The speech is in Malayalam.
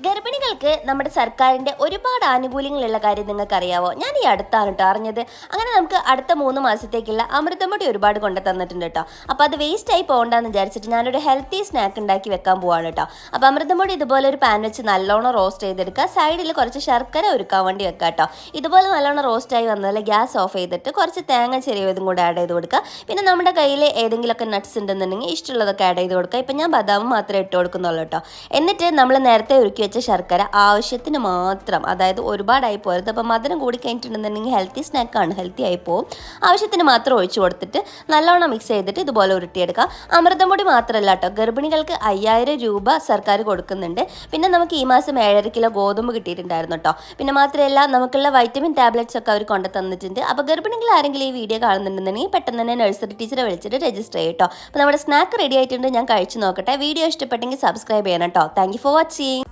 ഗർഭിണികൾക്ക് നമ്മുടെ സർക്കാരിൻ്റെ ഒരുപാട് ആനുകൂല്യങ്ങളുള്ള കാര്യം നിങ്ങൾക്ക് അറിയാവോ? ഞാൻ ഈ അടുത്താണ് കേട്ടോ അറിഞ്ഞത്. അങ്ങനെ നമുക്ക് അടുത്ത 3 മാസത്തേക്കുള്ള അമൃതംപൊടി ഒരുപാട് കൊണ്ട് തന്നിട്ടുണ്ട് കേട്ടോ. അപ്പോൾ അത് വേസ്റ്റ് ആയി പോകണ്ടെന്ന് വിചാരിച്ചിട്ട് ഞാനൊരു ഹെൽത്തി സ്നാക്ക് ഉണ്ടാക്കി വെക്കാൻ പോവാണ് കേട്ടോ. അപ്പോൾ അമൃതംപൊടി ഇതുപോലെ ഒരു പാൻ വെച്ച് നല്ലോണം റോസ്റ്റ് ചെയ്തെടുക്കുക. സൈഡിൽ കുറച്ച് ശർക്കര ഒരുക്കാൻ വേണ്ടി വെക്കുക കേട്ടോ. ഇതുപോലെ നല്ലോണം റോസ്റ്റായി വന്നാൽ ഗ്യാസ് ഓഫ് ചെയ്തിട്ട് കുറച്ച് തേങ്ങ ചെറിയതും കൂടെ ആഡ് ചെയ്ത് കൊടുക്കുക. പിന്നെ നമ്മുടെ കയ്യിൽ ഏതെങ്കിലുമൊക്കെ നട്ട്സ് ഉണ്ടെന്നുണ്ടെങ്കിൽ ഇഷ്ടമുള്ളതൊക്കെ ആഡ് ചെയ്ത് കൊടുക്കുക. ഇപ്പം ഞാൻ ബദാം മാത്രമേ ഇട്ട് കൊടുക്കുന്നുള്ളൂ കേട്ടോ. എന്നിട്ട് നമ്മൾ നേരത്തെ ഉരുക്കി വെച്ച ശർക്കര ആവശ്യത്തിന് മാത്രം, അതായത് ഒരുപാടായി പോരുത്. അപ്പോൾ മധുരം കൂടി കഴിഞ്ഞിട്ടുണ്ടെന്നുണ്ടെങ്കിൽ ഹെൽത്തി സ്നാക്കാണ്, ഹെൽത്തി ആയി പോകും. ആവശ്യത്തിന് മാത്രം ഒഴിച്ചു കൊടുത്തിട്ട് നല്ലോണം മിക്സ് ചെയ്തിട്ട് ഇതുപോലെ ഉരുട്ടിയെടുക്കുക. അമൃതംപൊടി മാത്രമല്ല കേട്ടോ, ഗർഭിണികൾക്ക് 5000 രൂപ സർക്കാർ കൊടുക്കുന്നുണ്ട്. പിന്നെ നമുക്ക് ഈ മാസം 7.5 കിലോ ഗോതമ്പ് കിട്ടിയിട്ടുണ്ടായിരുന്നു കേട്ടോ. പിന്നെ മാത്രമല്ല നമുക്കുള്ള വൈറ്റമിൻ ടാബ്ലറ്റ്സ് ഒക്കെ അവർ കൊണ്ടു തന്നിട്ടുണ്ട്. അപ്പോൾ ഗർഭിണികൾ ആരെങ്കിലും ഈ വീഡിയോ കാണുന്നുണ്ടെന്നുണ്ടെങ്കിൽ പെട്ടെന്ന് തന്നെ നഴ്സറി ടീച്ചറെ വിളിച്ചിട്ട് രജിസ്റ്റർ ചെയ്യും കേട്ടോ. അപ്പോൾ നമ്മുടെ സ്നാക്ക് റെഡി ആയിട്ടുണ്ട്, ഞാൻ കഴിച്ചു നോക്കട്ടെ. വീഡിയോ ഇഷ്ടപ്പെട്ടെങ്കിൽ സബ്സ്ക്രൈബ് ചെയ്യണം കേട്ടോ. Thank you for watching.